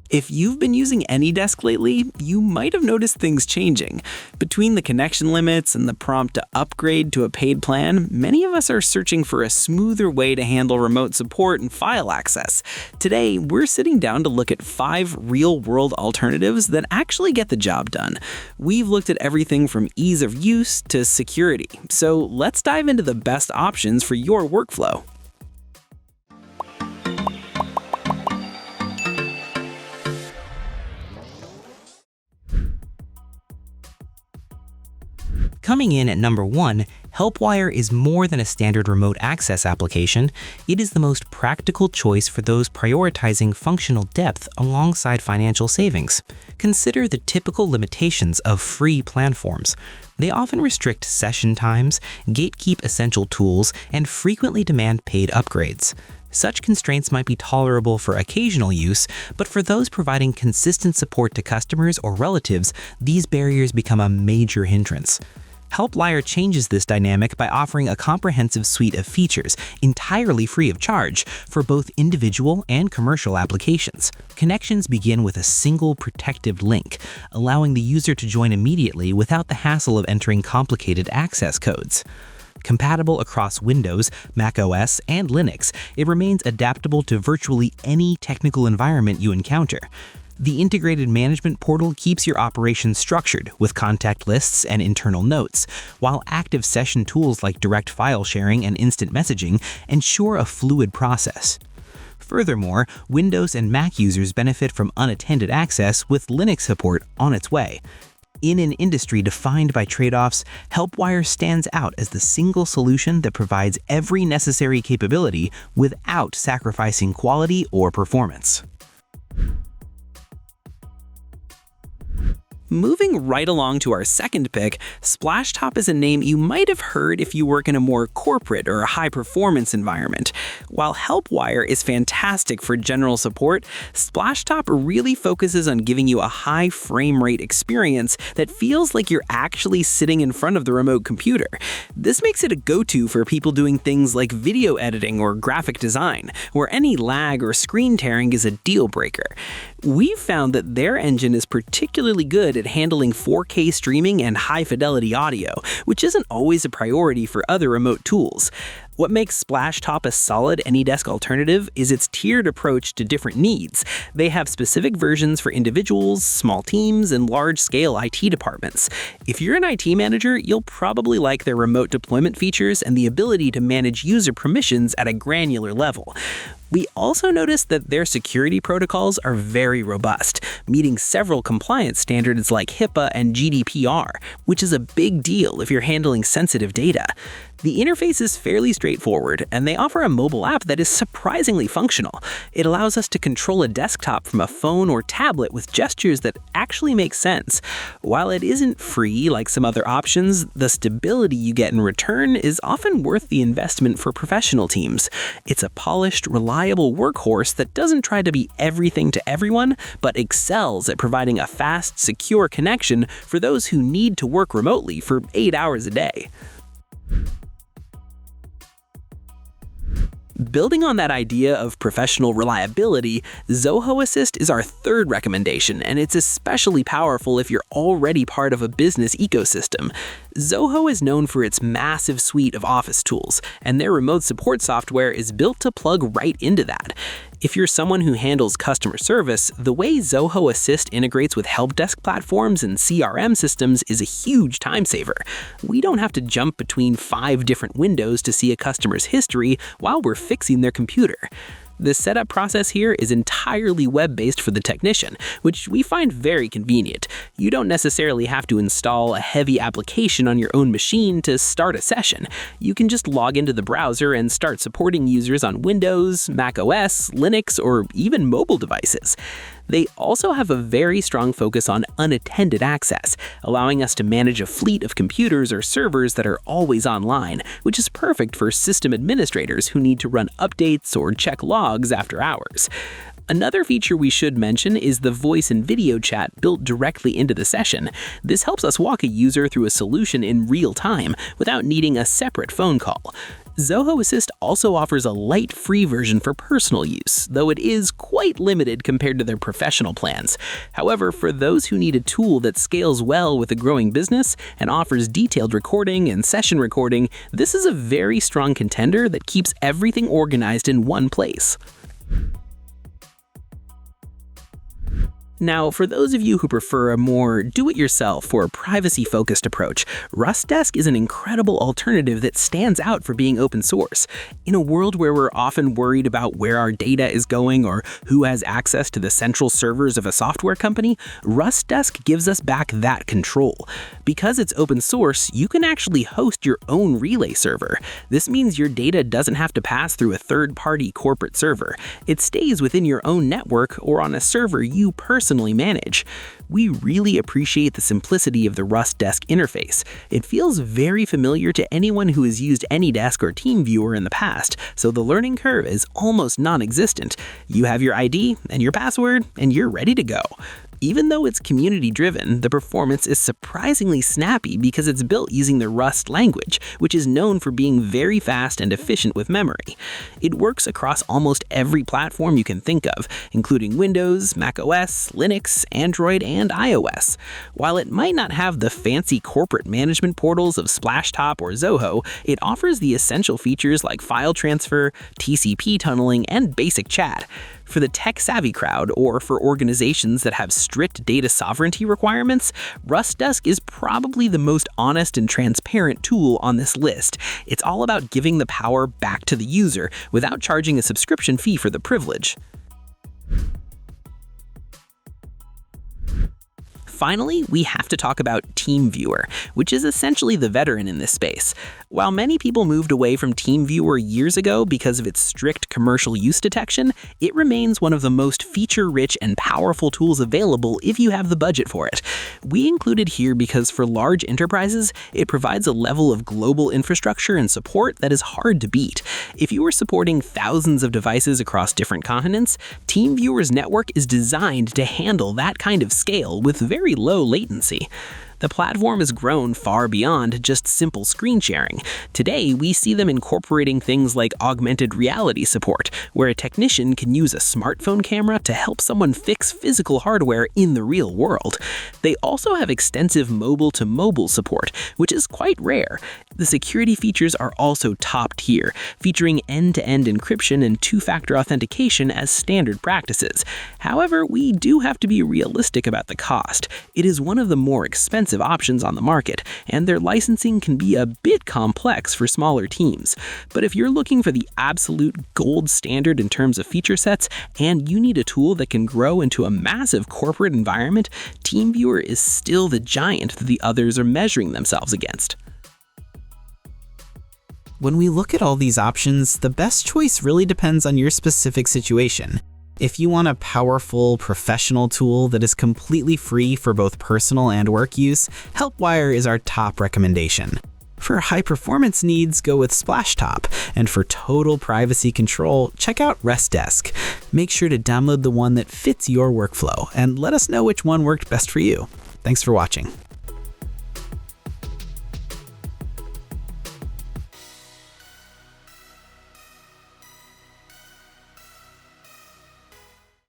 If you've been using AnyDesk lately, you might have noticed things changing. Between the connection limits and the prompt to upgrade to a paid plan, many of us are searching for a smoother way to handle remote support and file access. Today, we're sitting down to look at 5 real-world alternatives that actually get the job done. We've looked at everything from ease of use to security, so let's dive into the best options for your workflow. Coming in at number 1, HelpWire is more than a standard remote access application. It is the most practical choice for those prioritizing functional depth alongside financial savings. Consider the typical limitations of free plan forms. They often restrict session times, gatekeep essential tools, and frequently demand paid upgrades. Such constraints might be tolerable for occasional use, but for those providing consistent support to customers or relatives, these barriers become a major hindrance. HelpWire changes this dynamic by offering a comprehensive suite of features entirely free of charge for both individual and commercial applications. Connections begin with a single protective link, allowing the user to join immediately without the hassle of entering complicated access codes. Compatible across Windows, macOS, and Linux, it remains adaptable to virtually any technical environment you encounter. The integrated management portal keeps your operations structured with contact lists and internal notes, while active session tools like direct file sharing and instant messaging ensure a fluid process. Furthermore, Windows and Mac users benefit from unattended access with Linux support on its way. In an industry defined by trade-offs, HelpWire stands out as the single solution that provides every necessary capability without sacrificing quality or performance. Moving right along to our second pick, Splashtop is a name you might have heard if you work in a more corporate or high-performance environment. While HelpWire is fantastic for general support, Splashtop really focuses on giving you a high frame rate experience that feels like you're actually sitting in front of the remote computer. This makes it a go-to for people doing things like video editing or graphic design, where any lag or screen tearing is a deal breaker. We've found that their engine is particularly good at handling 4K streaming and high-fidelity audio, which isn't always a priority for other remote tools. What makes Splashtop a solid AnyDesk alternative is its tiered approach to different needs. They have specific versions for individuals, small teams, and large-scale IT departments. If you're an IT manager, you'll probably like their remote deployment features and the ability to manage user permissions at a granular level. We also noticed that their security protocols are very robust, meeting several compliance standards like HIPAA and GDPR, which is a big deal if you're handling sensitive data. The interface is fairly straightforward, and they offer a mobile app that is surprisingly functional. It allows us to control a desktop from a phone or tablet with gestures that actually make sense. While it isn't free like some other options, the stability you get in return is often worth the investment for professional teams. It's a polished, reliable workhorse that doesn't try to be everything to everyone, but excels at providing a fast, secure connection for those who need to work remotely for 8 hours a day. Building on that idea of professional reliability, Zoho Assist is our third recommendation, and it's especially powerful if you're already part of a business ecosystem. Zoho is known for its massive suite of office tools, and their remote support software is built to plug right into that. If you're someone who handles customer service, the way Zoho Assist integrates with HelpDesk platforms and CRM systems is a huge time saver. We don't have to jump between 5 different windows to see a customer's history while we're fixing their computer. The setup process here is entirely web-based for the technician, which we find very convenient. You don't necessarily have to install a heavy application on your own machine to start a session. You can just log into the browser and start supporting users on Windows, macOS, Linux, or even mobile devices. They also have a very strong focus on unattended access, allowing us to manage a fleet of computers or servers that are always online, which is perfect for system administrators who need to run updates or check logs after hours. Another feature we should mention is the voice and video chat built directly into the session. This helps us walk a user through a solution in real time without needing a separate phone call. Zoho Assist also offers a light free version for personal use, though it is quite limited compared to their professional plans. However, for those who need a tool that scales well with a growing business and offers detailed recording and session recording, this is a very strong contender that keeps everything organized in one place. Now, for those of you who prefer a more do-it-yourself or privacy-focused approach, RustDesk is an incredible alternative that stands out for being open source. In a world where we're often worried about where our data is going or who has access to the central servers of a software company, RustDesk gives us back that control. Because it's open source, you can actually host your own relay server. This means your data doesn't have to pass through a third-party corporate server. It stays within your own network or on a server you personally manage. We really appreciate the simplicity of the RustDesk interface. It feels very familiar to anyone who has used AnyDesk or TeamViewer in the past, so the learning curve is almost non-existent. You have your ID and your password, and you're ready to go. Even though it's community-driven, the performance is surprisingly snappy because it's built using the Rust language, which is known for being very fast and efficient with memory. It works across almost every platform you can think of, including Windows, macOS, Linux, Android, and iOS. While it might not have the fancy corporate management portals of Splashtop or Zoho, it offers the essential features like file transfer, TCP tunneling, and basic chat. For the tech-savvy crowd, or for organizations that have strict data sovereignty requirements, RustDesk is probably the most honest and transparent tool on this list. It's all about giving the power back to the user without charging a subscription fee for the privilege. Finally, we have to talk about TeamViewer, which is essentially the veteran in this space. While many people moved away from TeamViewer years ago because of its strict commercial use detection, it remains one of the most feature-rich and powerful tools available if you have the budget for it. We include it here because for large enterprises, it provides a level of global infrastructure and support that is hard to beat. If you are supporting thousands of devices across different continents, TeamViewer's network is designed to handle that kind of scale with very low latency. The platform has grown far beyond just simple screen sharing. Today, we see them incorporating things like augmented reality support, where a technician can use a smartphone camera to help someone fix physical hardware in the real world. They also have extensive mobile-to-mobile support, which is quite rare. The security features are also top tier, featuring end-to-end encryption and two-factor authentication as standard practices. However, we do have to be realistic about the cost. It is one of the more expensive options on the market, and their licensing can be a bit complex for smaller teams. But if you're looking for the absolute gold standard in terms of feature sets, and you need a tool that can grow into a massive corporate environment, TeamViewer is still the giant that the others are measuring themselves against. When we look at all these options, the best choice really depends on your specific situation. If you want a powerful, professional tool that is completely free for both personal and work use, HelpWire is our top recommendation. For high-performance needs, go with Splashtop, and for total privacy control, check out RustDesk. Make sure to download the one that fits your workflow, and let us know which one worked best for you. Thanks for watching.